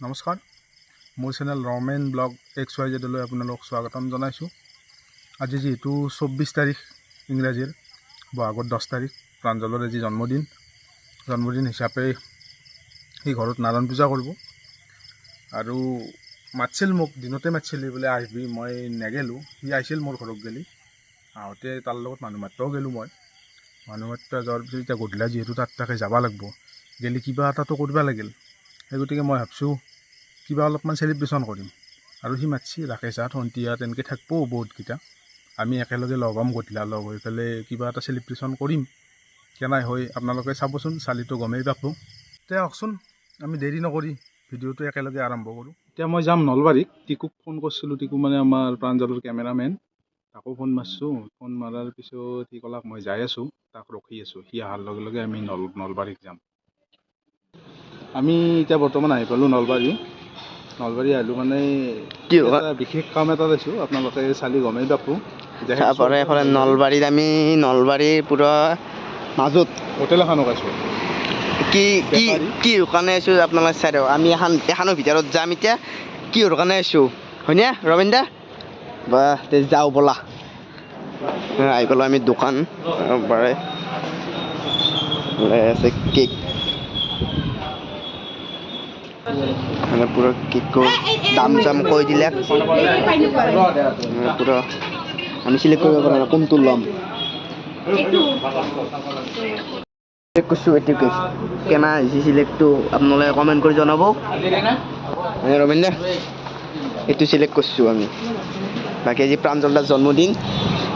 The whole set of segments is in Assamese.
নমস্কাৰ, মোৰ চেনেল ৰমেন ব্লগ XYZলৈ আপোনালোকক স্বাগতম জনাইছোঁ। আজি যিহেতু 24 তাৰিখ ইংৰাজীৰ বহাগৰ 10 তাৰিখ প্ৰাঞ্জলৰ আজি জন্মদিন হিচাপে সি ঘৰত নাৰায়ণ পূজা কৰিব আৰু মাতিছিল মোক, দিনতে মাতিছিল বোলে আহিবি। মই নেগেলোঁ, সি আহিছিল মোৰ ঘৰত গেলি আহোঁতে তাৰ লগত মানুহ মাতিবও গ'লোঁ। মই মানুহ মাতিব যোৱাৰ পিছত এতিয়া গধূলা যিহেতু তাকে যাব লাগিব, গেলি কিবা এটাতো কৰিব লাগিল। সেই গতিকে মই ভাবছোঁ কিবা অলপমান চেলিব্ৰেশ্যন কৰিম আৰু সি মাতিছি ৰাকেশ হাত সন্ধিয়া তেনেকৈ থাকিব বহুতকেইটা। আমি একেলগে লগ হ'ম, গধূলা লগ হৈ পেলাই কিবা এটা চেলিব্ৰেশ্যন কৰিম। কেনাই হয় আপোনালোকে চাবচোন, চালিটো গমেই পাব। এতিয়া আহকচোন, আমি দেৰি নকৰি ভিডিঅ'টো একেলগে আৰম্ভ কৰোঁ। এতিয়া মই যাম নলবাৰীত। টিকুক ফোন কৰিছিলোঁ, টিকু মানে আমাৰ প্ৰাঞ্জলৰ কেমেৰামেন। তাকো ফোন মাৰিছোঁ, ফোন মৰাৰ পিছত সি ক'লাক মই যাই আছোঁ, তাক ৰখি আছোঁ। সি অহাৰ লগে লগে আমি নলবাৰীত যাম। আমি এতিয়া বৰ্তমান আহি পালোঁ নলবাৰী আহিলোঁ মানে কি এটা বিশেষ কাম এটা পাইছোঁ, আপোনালোকে চালি গমেই পাব। এইফালে নলবাৰীত আমি নলবাৰীৰ পুৰা মাজত হোটেল এখনত আছোঁ। কি কাৰণে আছোঁ আপোনালোকে চাই দিয়ক। আমি এখনৰ ভিতৰত যাম এতিয়া, কিহৰ কাৰণে আছোঁ হয়নে ৰবীন দা? বা যাওঁ ব'লা। আহি পালোঁ আমি দোকান পাৰে আছে কেক, মানে পুৰা কেকৰ দাম চাম কৈ দিলে পুৰা আমি চিলেক্ট কৰিব পৰা নাই কোনটো ল'ম। কৈছোঁ এইটো কেনা হৈছে চিলেক্টটো আপোনালোকে কমেণ্ট কৰি জনাব। ৰবীন দা এইটো চিলেক্ট কৰিছোঁ আমি। বাকী আজি প্ৰাঞ্জল দাৰ জন্মদিন,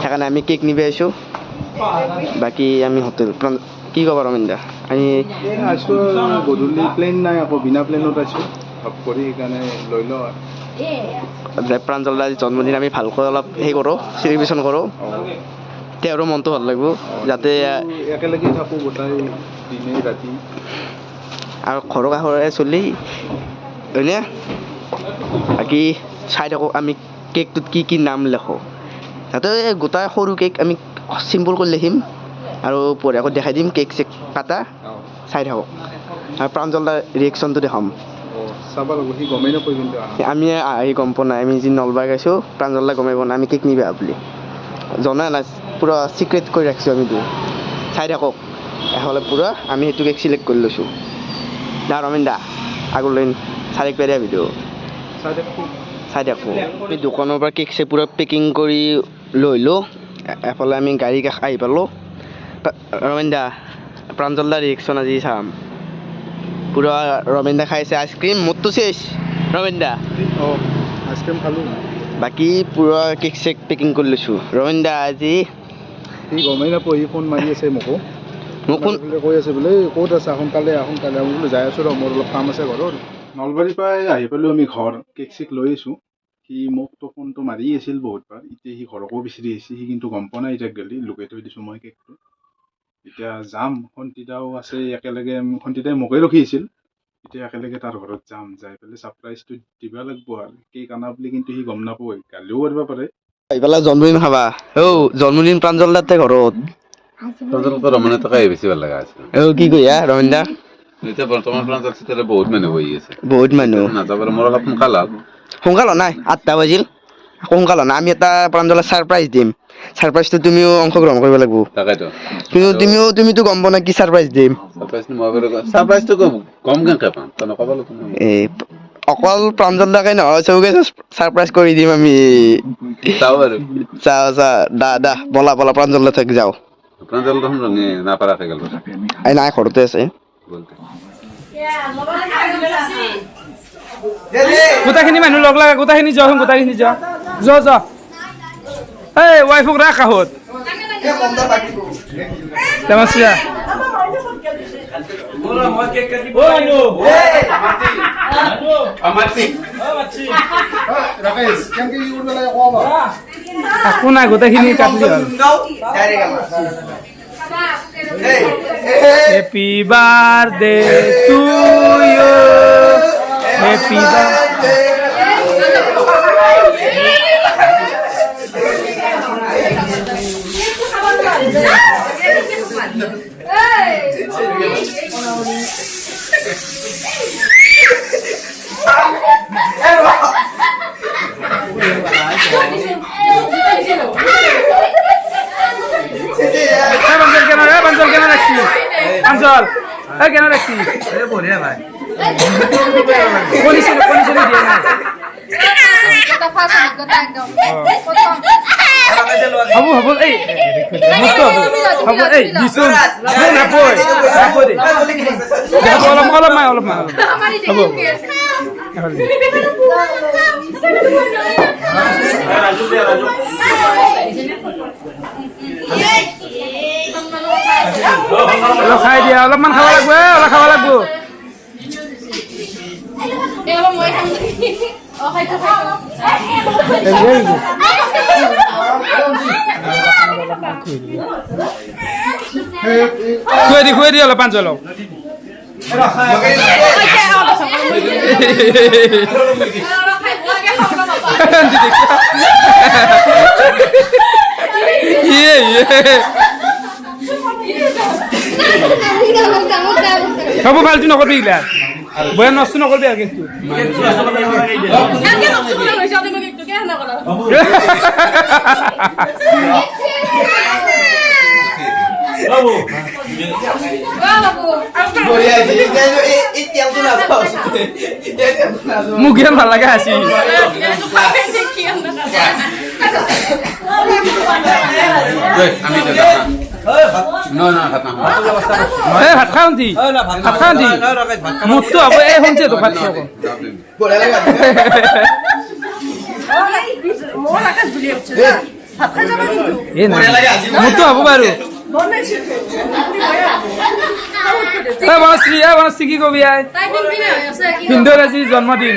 সেইকাৰণে আমি কেক নিব আহিছোঁ। বাকী আমি হোটেল কি ক'ব ৰবীন দা? আমি আছোঁ গধূলি প্লেন নাই, আকৌ বিনা প্লেনত আছোঁ ভাব কৰি, সেইকাৰণে লৈ লওঁ। প্ৰাঞ্জল দাৰ জন্মদিন আমি ভালকৈ অলপ কৰোঁ, চেলিব্ৰেশ্যন কৰোঁ। তেওঁৰো মনটো ভাল লাগিব, যাতে একেলগে থাকোঁ গোটাই দিনে ৰাতি। আৰু ঘৰৰ কাষৰে চলি হয়নে? বাকী চাই থাকোঁ আমি কেকটোত কি নাম লিখোঁ, যাতে গোটাই সৰু কেক আমি চিম্পুল কৰি লিখিম আৰু বঢ়িয়াকৈ দেখাই দিম কেক চেক কাটা। চাই থাকক আৰু প্ৰাঞ্জল দাৰ ৰিয়েকশ্যনটো দেখাম। চাব লাগিব, সি গমেই নাপায় কিন্তু আমি আহি গম পোৱা নাই। আমি যি নলবাৰী গৈছোঁ প্ৰাঞ্জল দাই গমেই পোৱা নাই আমি কেক নিবা বুলি, জনাই নাই, পূৰা চিক্ৰেট কৰি ৰাখিছোঁ আমিতো। চাই থাকক এফালে পূৰা আমি সেইটো কেক চিলেক্ট কৰি লৈছোঁ। দা ৰবীন দা আগলৈ চাই পেলাই ভিডিঅ' চাই থাকোঁ। আমি দোকানৰ পৰা কেক চেক পূৰা পেকিং কৰি লৈ আহিলোঁ। এফালে আমি গাড়ী কাষ আহি পালোঁ। ৰবীন দা প্ৰাঞ্জল দাৰ ৰিয়েকশ্যন আজি চাম। পূৰা ৰবীন দা খাইছে আইচক্ৰীম, মোৰতো চেছ ৰবীন দা। আইচক্ৰীম খালোঁ। বাকী পূৰা কেক চেক পেকিং কৰি লৈছোঁ। ৰবীন দা আজি সি গমেই নাপায়, সি ফোন মাৰি আছে মোক কৈ আছে বোলে ক'ত আছা, সোনকালে মই বোলো যাই আছোঁ ৰ, মোৰ অলপ কাম আছে ঘৰৰ। নলবাৰীৰ পৰাই আহি পালোঁ আমি ঘৰ, কেক চেক লৈ আছোঁ। সি মোকতো ফোনটো মাৰি আছিল বহুতবাৰ, এতিয়া সি ঘৰকো বিচাৰি আহিছে। সি কিন্তু গম পোৱা নাই, এতিয়া গেলি লুকাই থৈ দিছোঁ মই কেকটো। এতিয়া যাম, সন্তিতাও আছে একেলগে, সন্তিতাই মোকে ৰখি আছিল। এতিয়া একেলগে তাৰ ঘৰত যাম, যাই পেলাই ছাৰপ্ৰাইজটো দিব লাগিব আৰু। কেক আনা বুলি কিন্তু সি গম নাপায়, গালিও কৰিব পাৰে। আহি পেলাই জন্মদিন খাবা। জন্মদিন প্ৰাঞ্জল দাতে ঘৰত। ৰমনে টকাই বেছি ভাল লগা আছে। কি কয়া ৰবীন দা? এতিয়া বৰ্তমান প্ৰাঞ্জল বহুত মানুহ বহি আছে, বহুত মানুহ নাযাব। মোৰ অলপ সোনকাল নাই, 8টা বাজিল। সোনকাল নাই, আমি এটা প্ৰাঞ্জলক ছাৰপ্ৰাইজ দিম। ছাৰপ্ৰাইজটো তুমিও অংশগ্ৰহণ কৰিব লাগিব। তাকেতো তুমিতো গম পোৱা নাই কি ছাৰপ্ৰাইজ দিম। ছাৰপ্ৰাইজটো গম কেনেকে পাম, তই নকব লাগিব। অকল প্ৰাঞ্জল দাকে নহয়, চবকে ছাৰপ্ৰাইজ কৰি দিম আমি। চাওঁ আৰু দা বলা প্ৰাঞ্জল দা থাকি যাওঁ। প্ৰাঞ্জল দেখোন নাপাৰা থাকি গ'ল। নাই ঘৰতে আছে। গোটাখিনি মানুহ লগ লাগা, গোটাখিনি যোৱা, গোটাখিনি যোৱা। এই ৱাইফক ৰাখ কাষত। একো নাই, গোটেইখিনি কাটি হ'ল। Happy birthday to you, happy birthday. এই কেন রাখছি বঢ়িয়া ভাই কলিশন দিয়ে নাই হব হব এই মুক্ত হব এই দিছোন নাপই অলপ মাই হব খাই দিয়া অলপমান খাব লাগব অলপ খাব লাগব খুৱাই দি অলপ পাঁচ অলপ হব ফালতু নকরবি এগুলা বয়া নষ্ট নকরবি আর কিন্তু মুখে ভাল লাগে হাসি ভাত খাওঁতি মুখটো হব এই শুনছে তো ভাত খাব মুখটো হব বাৰু বনশ্ৰী কি কবি হিন্দুৰ আজি জন্মদিন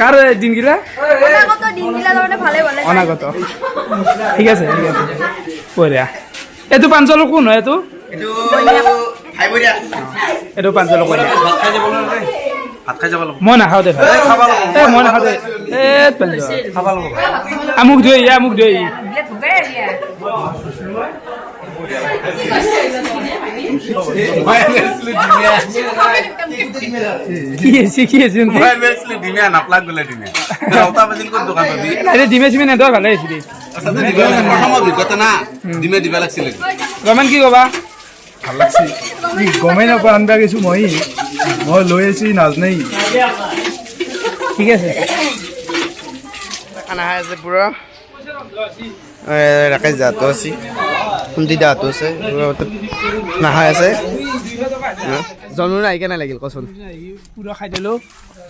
কাৰ দিনগিলা অনাগত ঠিক আছে বঢ়িয়া এইটো পাঞ্চলৰ কোন হয় এইটো এইটো পাঞ্চলৰ কোন মই নাখাওঁ দে মই নাখাওঁ দে মোক ধুই ডিমে চিমে নেদোৱা ভালে হৈছে ৰমেন কি কবা ভাল লাগছে গমেই নাপাওঁ আনবা গৈছো মই লৈ আছি নাজনেই ঠিক আছে খানা খাই আছে পুৰা ৰাকেশ যাতো আছে সুন্দি দাতো আছে নাখাই আছে জন্মৰ আহি কেনে লাগিল কচোন পুৰা খাই দিলোঁ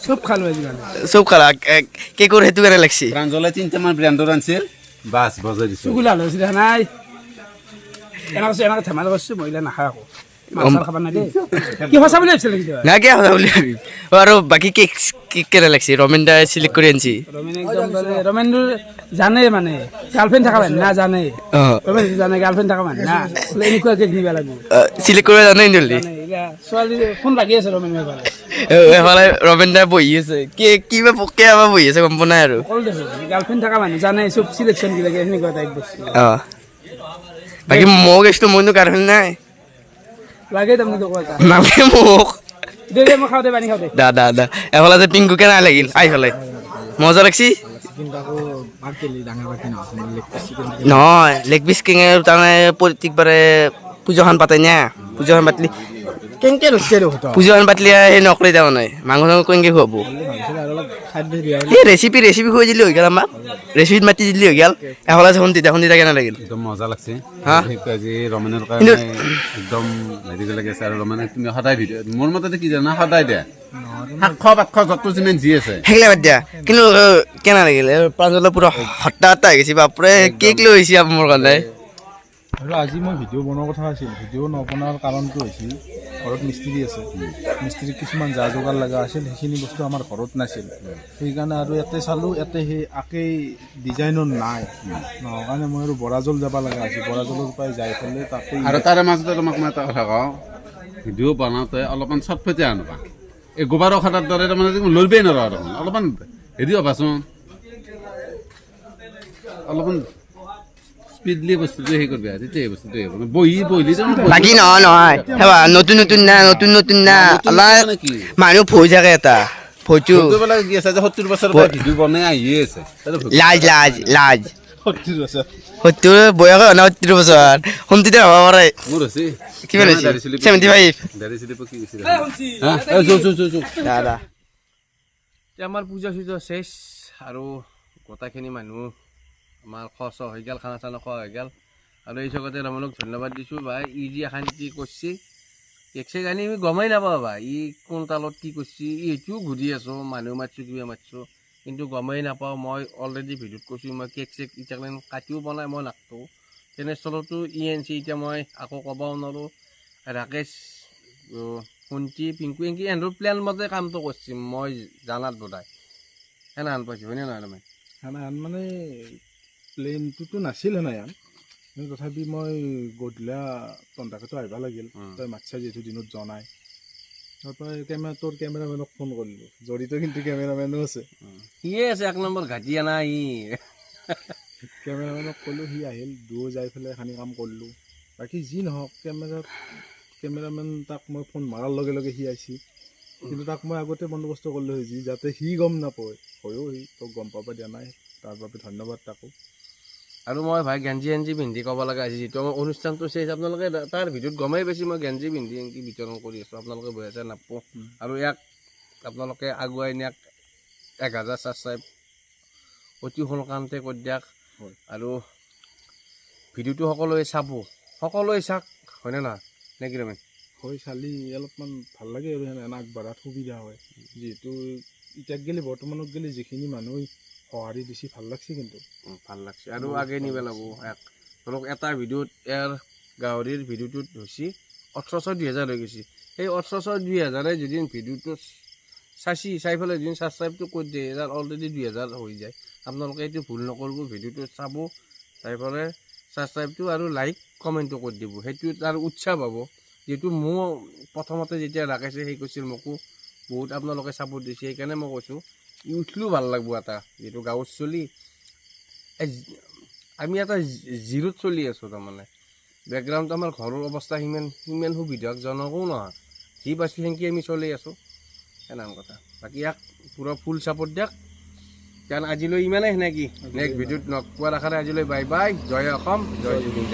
চব খালোঁ আজিকালি চব খালা কেকৰ সেইটো কেনে লাগছে প্ৰাঞ্জলে 3টামান ব্ৰেণ্ডৰ আনছিল বাছ বজাই দিছো চুগুলা লৈছিলে নাই এনেকৈ ধেমালি কৰিছোঁ মহিলা নাখায় আকৌ মাছ খাব নাই দেই কি সঁচা বুলি ভাবিছিল নেকি না কিয় কথা বুলি ভাবি আৰু বাকী কেক কেক কেনে লাগছে ৰমেন দাই চিলেক্ট কৰি আনছি ৰমেন একদম ৰমেনটো জানে মানে গাৰ্লফ্ৰেণ্ড থকা মানে না জানে ৰমেন জানে গাৰ্লফ্ৰেণ্ড থকা মানে না বোলে এনেকুৱা কেক নিব লাগিব চিলেক্ট কৰিব জানে জলদি ছোৱালী ফোন লাগি আছে ৰমেন এবাৰ এফালে ৰমেন দাই বহি আছে কিবা পকে আমাৰ বহি আছে গম পোৱা নাই আৰু অকল দেখো গাৰ্লফ্ৰেণ্ড থকা মানে জানে চব চিলেকশ্যন কিবা এনেকুৱা টাইপ বস্তু বাকী মোক এসটো মইনো গাৰ্লফ্ৰেণ্ড নাই লাগে তাৰমানে তোক এটা নালাগে মোক দে মই খাওঁ দে পানী খাওঁ দে দা এফালে যে পিংকু কেনে লাগিল আহি পেলাই মজা লাগছি নহয় লেগ পিচ কিং তাৰমানে প্ৰত্যেকবাৰে পূজাখন পাতে না পূজাখন পাতলি কেনেকৈ ৰখি পূজাখন পাতলি সেই নকৰে তাৰমানে মাংস চাংস কেনেকৈ খুৱাব এই ৰেচিপি খুৱাই দিলি হৈ গ'ল আমাক ৰেচিপিত মাতি দিলি হৈ গ'ল এফালে শুনি কেনে লাগিল একদম মজা লাগছে হা? আজি ৰমেনৰ কাৰণে একদম হেৰি লাগিছে আৰু ৰমেনে তুমি সদায় ভিডিঅ' মোৰ মতে কি জানা সদায় দিয়া শাক খোৱা ভাত খোৱা যত যিমান যি আছে সেইগিলা বাদ দিয়া কিন্তু কেনে লাগিল প্ৰাঞ্জলৰ পুৰা হট্টা হৈ গৈছে বাপৰে কেক লৈ আহিছে মোৰ কাৰণে আৰু আজি মই ভিডিঅ' বনোৱাৰ কথা আছিল ভিডিঅ' নবনোৱাৰ কাৰণটো হৈছিল ঘৰত মিস্ত্ৰী আছে মিস্ত্ৰীক কিছুমান যা যোগাৰ লগা আছিল সেইখিনি বস্তু আমাৰ ঘৰত নাছিল সেইকাৰণে আৰু ইয়াতে চালোঁ ইয়াতে সেই একেই ডিজাইনৰ নাই নোহোৱাৰ কাৰণে মই আৰু বৰাজল যাব লগা আছিল বৰাজলৰ পৰাই যাই পেলাই তাতে আৰু তাৰে মাজতে তোমাক মই এটা কথা কওঁ ভিডিঅ' বনাওঁতে অলপমান চটফটীয়া আনবা এই গোবাৰৰ খাটাৰ দৰে তাৰমানে লৰিবই নোৱাৰা আৰু অলপমান হেৰি হ'বাচোন অলপমান স্পীডলি বস্তুটো হেৰি কৰিবা তেতিয়া এই বস্তুটো আহিব বহিলি বাকী নহয় নতুন না মানুহ ভয় থাকে এটা ভয়টো কি আছে যে 70 বছৰৰ পৰা ভিডিঅ' বনাই আহিয়ে আছে লাজ 70 বছৰ সত্তৰ বয়স হয় না 70 বছৰ শুনতে হ'ব পাৰে মোৰ হৈছে কিমান হৈছে 75 দাড়ি চিলি পকি গৈছে দাদা এতিয়া আমাৰ পূজা চূজা শেষ আৰু গোটেইখিনি মানুহ আমাৰ খৰচ হৈ গ'ল খানা চানা খোৱা হৈ গ'ল আৰু এই চকতে ৰমনক ধন্যবাদ দিছোঁ বা ই যি শান্তি কৰিছে কেক আনি আমি গমেই নাপাওঁ বা ই কোন তালত কি কৰিছে এইটোও ঘূৰি আছোঁ মানুহ মাতিছোঁ কিবা মাতিছোঁ কিন্তু গমেই নাপাওঁ মই অলৰেডি ভিডিঅ'ত কৈছোঁ মই কেক চেক এতিয়ালৈ কাটিও বনাই মই নাখাওঁ তেনেস্থলতো ই আনিছে এতিয়া মই আকৌ ক'বও নোৱাৰোঁ ৰাকেশ শুন্তি পিংকু এংকি এহেঁতৰ প্লেন মতে কামটো কৰিছে মই জানাত বোধাই সেনেহান পাইছোঁ হয়নে নহয় তুমি সেনেহান মানে প্লেনটোতো নাছিল সেনেহান কিন্তু তথাপি মই গধূলা তন্দাকেতো আহিব লাগিল তই মাতছা যিহেতু দিনত জনাই তাৰপৰা তোৰ কেমেৰামেনক ফোন কৰিলোঁ জড়িত কিন্তু কেমেৰামেনো আছে সিয়ে আছে 1 নম্বৰ ঘাটিয়া নাই ই কেমেৰামেনক ক'লোঁ সি আহিল দুয়ো যাই পেলাই এখানি কাম কৰিলোঁ বাকী যি নহওক কেমেৰামেন তাক মই ফোন মাৰাৰ লগে লগে সি আহিছে কিন্তু তাক মই আগতে বন্দোবস্ত কৰিলোঁ যি যাতে সি গম নাপায় হয়ো সি তোক গম পাব দিয়া নাই তাৰ বাবে ধন্যবাদ তাকো আৰু মই ভাই গেঞ্জি পিন্ধি ক'ব লগা হৈছে যিটো আমাৰ অনুষ্ঠানটো চেচ আপোনালোকে তাৰ ভিডিঅ'ত গমেই পাইছে মই গেঞ্জি পিন্ধি এংকি বিতৰণ কৰি আছোঁ আপোনালোকে বহি আছে নাপাওঁ আৰু ইয়াক আপোনালোকে আগুৱাই নিয়াক 1000 ছাবস্ক্ৰাইব অতি সোনকালতে কৰি দিয়ক আৰু ভিডিঅ'টো সকলোৱে চাব সকলোৱে চাওক হয়নে নহয় নে কি ৰমেন হৈ চালি অলপমান ভাল লাগে আৰু সেনে আগবাঢ়াত সুবিধা হয় যিহেতু ইটাক গেলি বৰ্তমানত গেলি যিখিনি মানুহ সঁহাৰি দিছে ভাল লাগছে কিন্তু ভাল লাগছে আৰু আগে নিব লাগিব ধৰক এটা ভিডিঅ'ত ইয়াৰ গাহৰিৰ ভিডিঅ'টোত হৈছে 1800-2000 হৈ গৈছে সেই 1800-2000 যদি ভিডিঅ'টো চাই পেলাই যদি ছাবস্ক্ৰাইবটো কৰি দিয়ে ইয়াৰ অলৰেডি 2000 হৈ যায় আপোনালোকে এইটো ভুল নকৰিব ভিডিঅ'টো চাব চাই পেলাই ছাবস্ক্ৰাইবটো আৰু লাইক কমেণ্টটো কৰি দিব সেইটো তাৰ উৎসাহ পাব যিহেতু মোৰ প্ৰথমতে যেতিয়া ৰাখিছে সেই কৈছিল মোকো বহুত আপোনালোকে ছাপোৰ্ট দিছে সেইকাৰণে মই কৈছোঁ উঠিলেও ভাল লাগিব এটা যিটো গাঁৱত চলি আমি এটা জিৰোত চলি আছোঁ তাৰমানে বেকগ্ৰাউণ্ড আমাৰ ঘৰৰ অৱস্থা সিমান সুবিধাজনকো নহয় যি পাইছোঁ সেনেকৈ আমি চলি আছোঁ সেনেহেন কথা বাকী ইয়াক পূৰা ফুল ছাপোৰ্ট দিয়ক কাৰণ আজিলৈ ইমানেই সেনেকি নেক্সট ভিডিঅ'ত লগ পোৱাৰ আশাৰে আজিলৈ বাই বাই জয় অসম জয় জুবিন